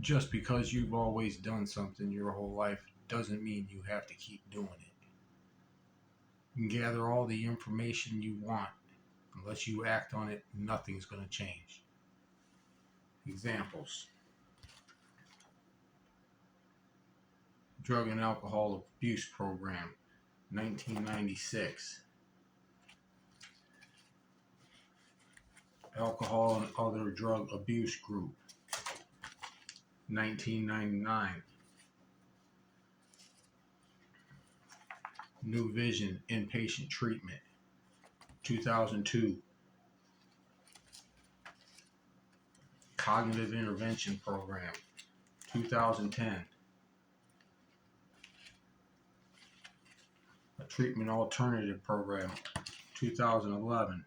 Just because you've always done something your whole life doesn't mean you have to keep doing it. You can gather all the information you want. Unless you act on it, nothing's going to change. Examples: Drug and Alcohol Abuse Program, 1996. Alcohol and Other Drug Abuse Group, 1999. New Vision Inpatient Treatment, 2002. Cognitive Intervention Program, 2010. A Treatment Alternative Program, 2011.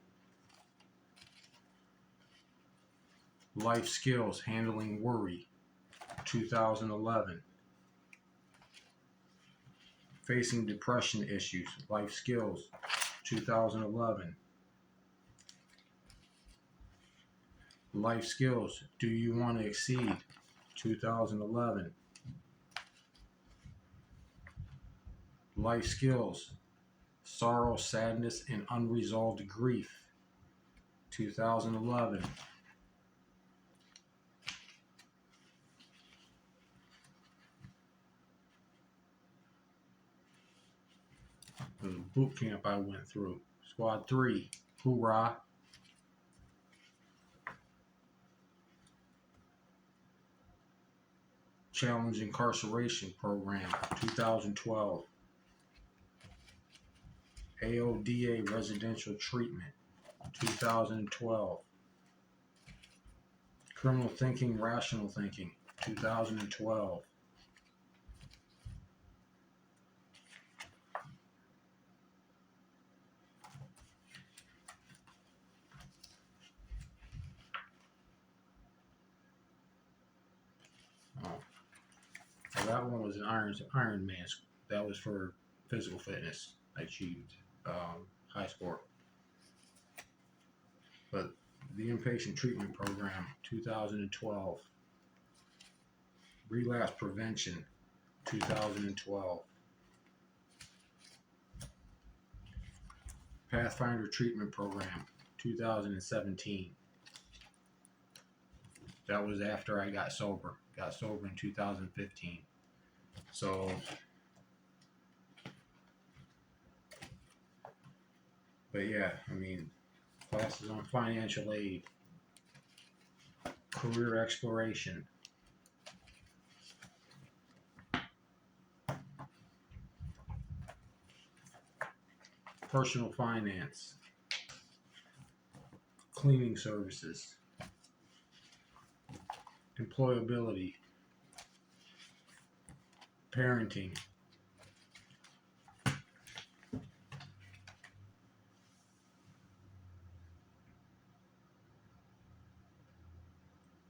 Life Skills Handling Worry, 2011. Facing Depression Issues, Life Skills, 2011. Life Skills, Do You Want to Exceed, 2011. Life Skills, Sorrow, Sadness, and Unresolved Grief, 2011. The boot camp I went through. Squad 3, Hoorah. Challenge Incarceration Program, 2012. AODA Residential Treatment, 2012. Criminal Thinking, Rational Thinking, 2012. So that one was an Iron Man. That was for physical fitness. I achieved high score. But the Inpatient Treatment Program, 2012. Relapse Prevention, 2012. Pathfinder Treatment Program, 2017. That was after I got sober. Got sober in 2015. So, but yeah, I mean, classes on financial aid, career exploration, personal finance, cleaning services, employability, parenting,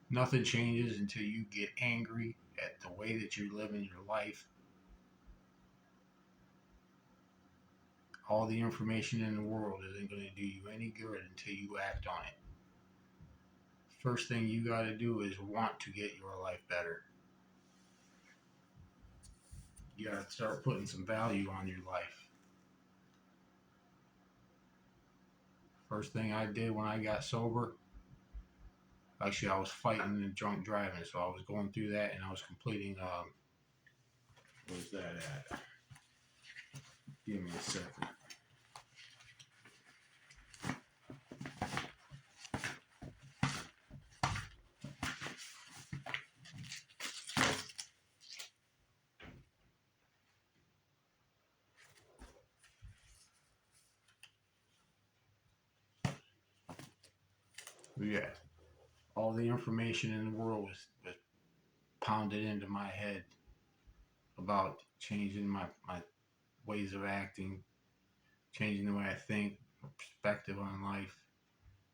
nothing changes until you get angry at the way that you're living your life. All the information in the world isn't going to do you any good until you act on it. First thing you got to do is want to get your life better. You got to start putting some value on your life. First thing I did when I got sober, actually I was fighting and drunk driving, so I was going through that and I was completing, where's that at? Give me a second. Yeah, all the information in the world was pounded into my head about changing my ways of acting, changing the way I think, perspective on life,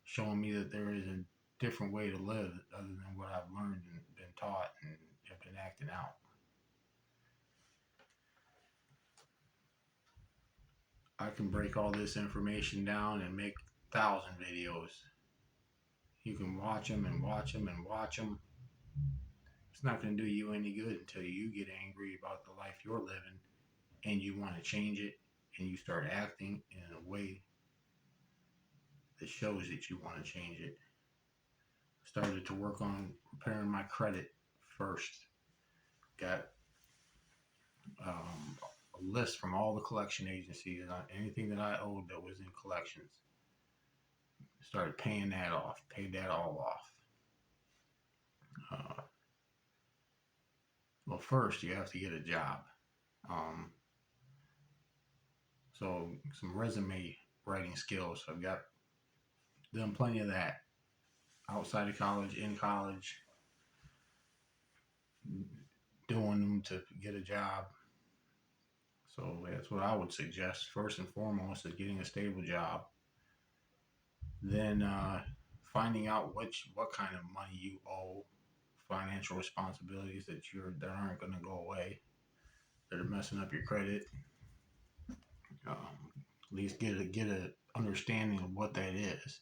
showing me that there is a different way to live other than what I've learned and been taught and have been acting out. I can break all this information down and make 1,000 videos. You can watch them and watch them and watch them. It's not going to do you any good until you get angry about the life you're living and you want to change it, and you start acting in a way that shows that you want to change it. Started to work on repairing my credit first. Got a list from all the collection agencies on anything that I owed that was in collections. Started paying that off, paid that all off. Well, first you have to get a job. So some resume writing skills. I've got done plenty of that outside of college, in college, doing them to get a job. So that's what I would suggest. First and foremost is getting a stable job. Then finding out what kind of money you owe, financial responsibilities that aren't going to go away, that are messing up your credit. At least get a understanding of what that is,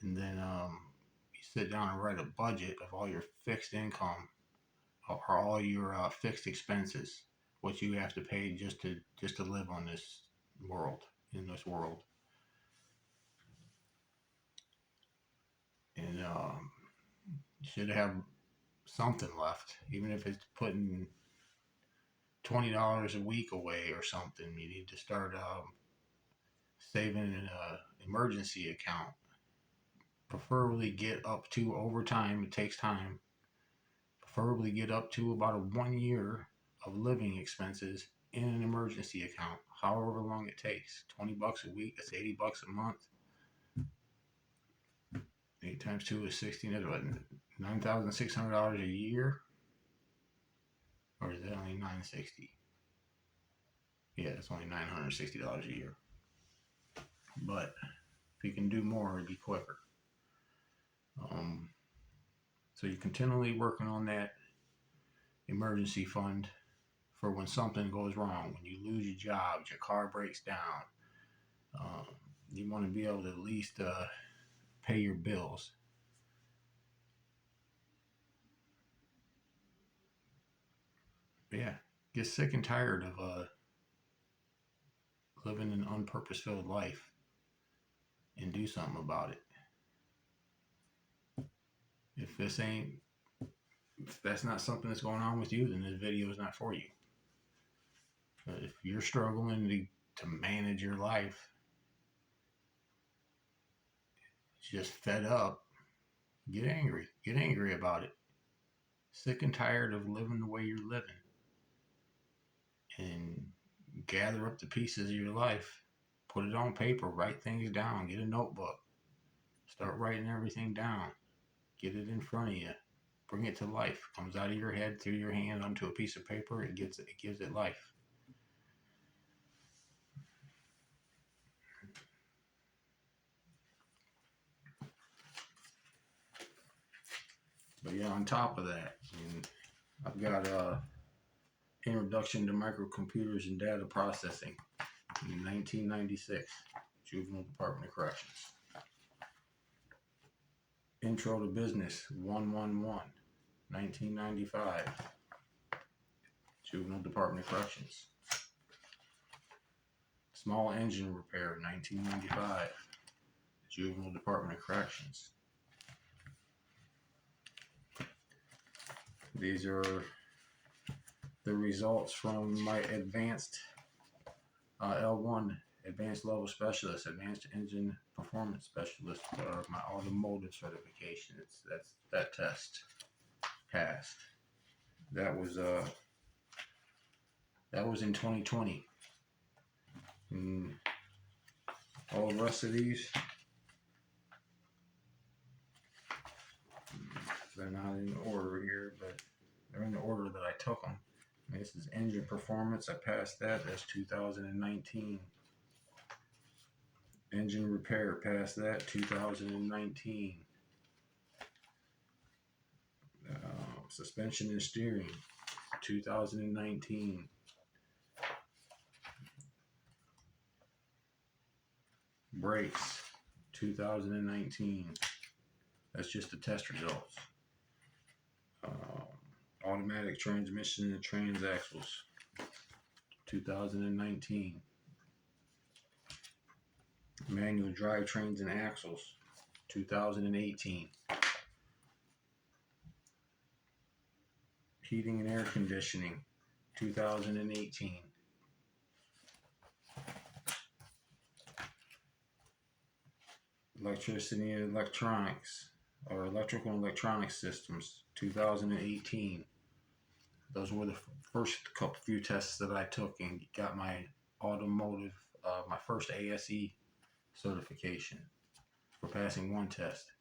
and then you sit down and write a budget of all your fixed income or all your fixed expenses, what you have to pay just to live on this world, in this world. And you should have something left, even if it's putting $20 a week away or something. You need to start saving in an emergency account. Preferably get up to, over time, it takes time, preferably get up to about a 1 year of living expenses in an emergency account, however long it takes. $20 a week, that's $80 a month. 8 times 2 is 16. That's what, $9,600 a year? Or is that only $960? Yeah, it's only $960 a year. But if you can do more, it'd be quicker. So you're continually working on that emergency fund for when something goes wrong, when you lose your job, your car breaks down. You want to be able to at least pay your bills. But yeah, get sick and tired of living an unpurpose-filled life and do something about it. If that's not something that's going on with you, then this video is not for you. But if you're struggling to manage your life, just fed up, get angry. Get angry about it. Sick and tired of living the way you're living. And gather up the pieces of your life. Put it on paper. Write things down. Get a notebook. Start writing everything down. Get it in front of you. Bring it to life. It comes out of your head through your hand onto a piece of paper. It gives it life. But yeah, on top of that, I've got Introduction to Microcomputers and Data Processing in 1996, Juvenile Department of Corrections. Intro to Business 111, 1995, Juvenile Department of Corrections. Small Engine Repair 1995, Juvenile Department of Corrections. These are the results from my advanced L1, Advanced Level Specialist, Advanced Engine Performance Specialist, or my automotive certification. That test passed. That was in 2020. And all the rest of these, they're not in order here, but they're in the order that I took them. This is Engine Performance. I passed that. That's 2019. Engine Repair, passed that. 2019. Suspension and Steering, 2019. Brakes, 2019. That's just the test results. Automatic transmission and transaxles, 2019. Manual drivetrains and axles, 2018. Heating and air conditioning, 2018. Electricity and electronics, or electrical and electronic systems, 2018. Those were the first few tests that I took and got my automotive, my first ASE certification for passing one test.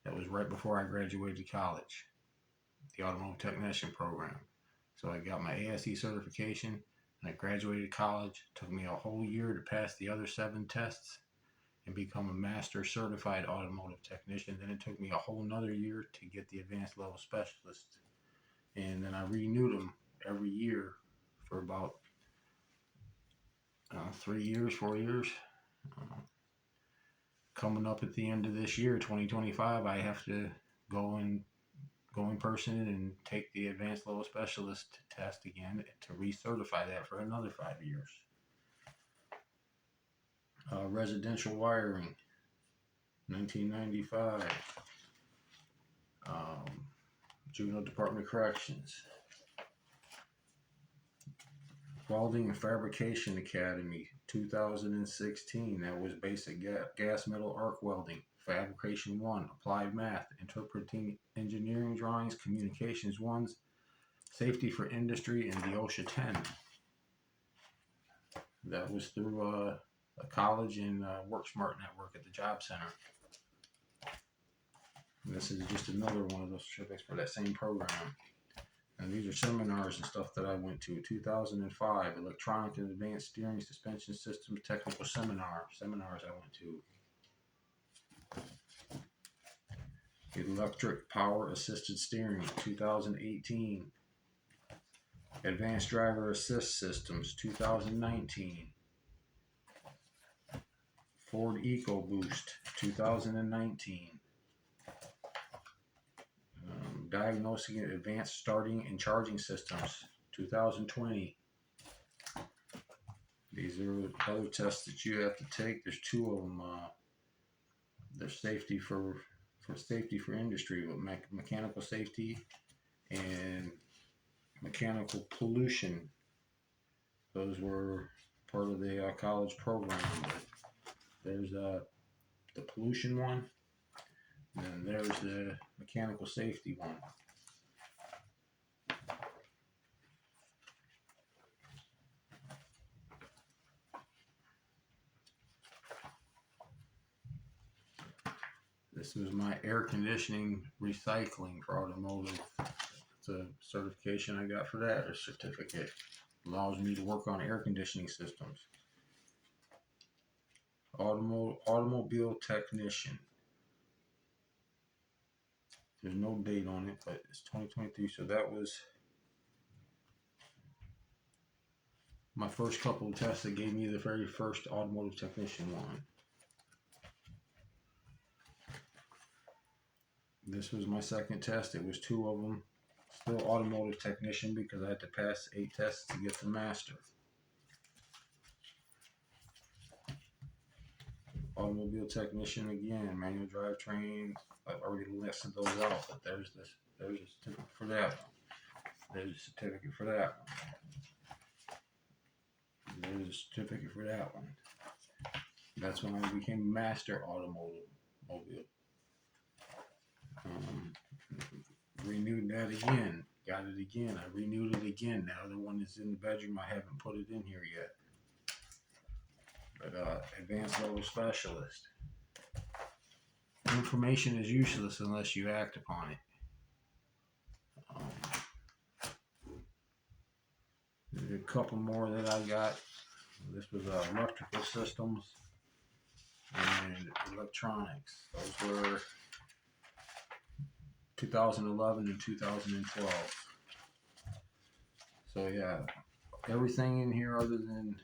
That was right before I graduated college, the automotive technician program. So I got my ASE certification and I graduated college. It took me a whole year to pass the other 7 tests and become a master certified automotive technician. Then it took me a whole nother year to get the advanced level specialist. And then I renewed them every year for about 3 years, 4 years. Coming up at the end of this year, 2025, I have to go in person and take the advanced level specialist test again to recertify that for another 5 years. Residential wiring, 1995. Juvenile Department of Corrections. Welding and Fabrication Academy, 2016. That was basic gas metal arc welding. Fabrication 1, Applied Math, Interpreting Engineering Drawings, Communications 1, Safety for Industry, and the OSHA 10. That was through a college and WorkSmart network at the Job Center. And this is just another one of those certificates for that same program. And these are seminars and stuff that I went to. 2005, Electronic and Advanced Steering Suspension Systems Technical Seminars I went to. Electric Power Assisted Steering, 2018. Advanced Driver Assist Systems, 2019. Ford EcoBoost, 2019. Diagnosing Advanced Starting and Charging Systems, 2020. These are other tests that you have to take. There's 2 of them. There's safety for safety for industry, with mechanical safety and mechanical pollution. Those were part of the college program. But there's the pollution one, and then there's the mechanical safety one. This was my air conditioning recycling for automotive. It's a certification I got for that, a certificate. Allows me to work on air conditioning systems. Automobile technician. There's no date on it, but it's 2023, so that was my first couple of tests that gave me the very first automotive technician one. This was my second test. It was 2 of them. Still automotive technician because I had to pass 8 tests to get the master. Automobile technician again, manual drivetrain. I've already listed those out, but there's a certificate for that one. There's a certificate for that one. There's a certificate for that one. That's when I became master automobile. Renewed that again. Got it again. I renewed it again. Now the one is in the bedroom. I haven't put it in here yet. But advanced level specialist. Information is useless unless you act upon it. There's a couple more that I got. This was electrical systems and electronics. Those were 2011 and 2012. So yeah, everything in here other than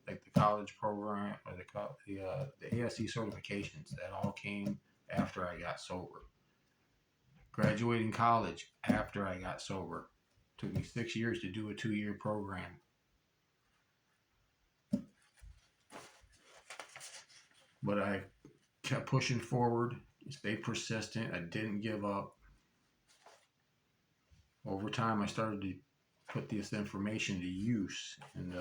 like the college program or the ASE certifications, that all came after I got sober. Graduating college after I got sober. Took me 6 years to do a 2-year program. But I kept pushing forward, stayed persistent. I didn't give up. Over time, I started to put this information to use, and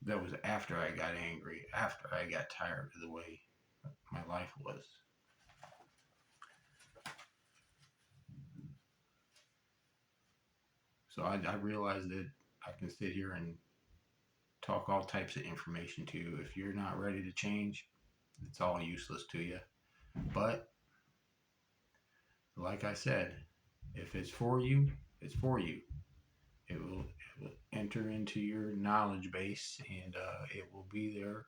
that was after I got angry, after I got tired of the way my life was. So I realized that I can sit here and talk all types of information to you. If you're not ready to change, it's all useless to you. But like I said, if it's for you, it's for you. It will enter into your knowledge base, and it will be there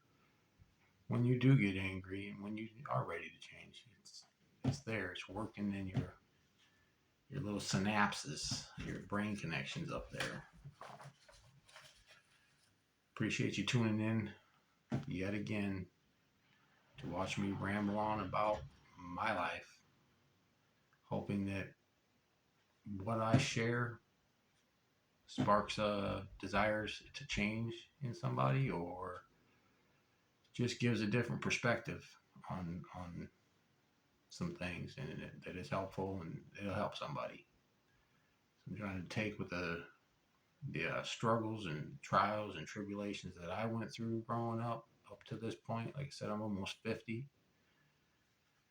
when you do get angry and when you are ready to change. It's there. It's working in your little synapses, your brain connections up there. Appreciate you tuning in yet again to watch me ramble on about my life, hoping that what I share sparks desires to change in somebody, or just gives a different perspective on some things, and that is helpful and it'll help somebody. So I'm trying to take with the struggles and trials and tribulations that I went through growing up to this point. Like I said, I'm almost 50.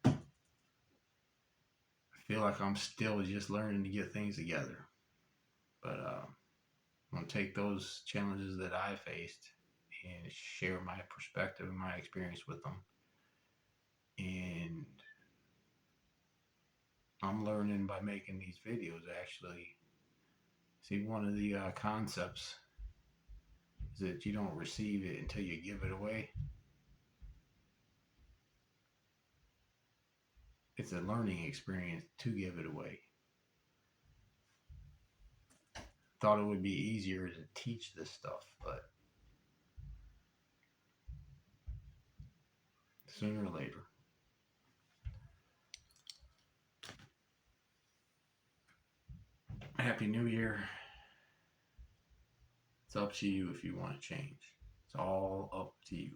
I feel like I'm still just learning to get things together. But I'm going to take those challenges that I faced and share my perspective and my experience with them. And I'm learning by making these videos, actually. See, one of the concepts is that you don't receive it until you give it away. It's a learning experience to give it away. Thought it would be easier to teach this stuff, but sooner or later. Happy New Year. It's up to you if you want to change. It's all up to you.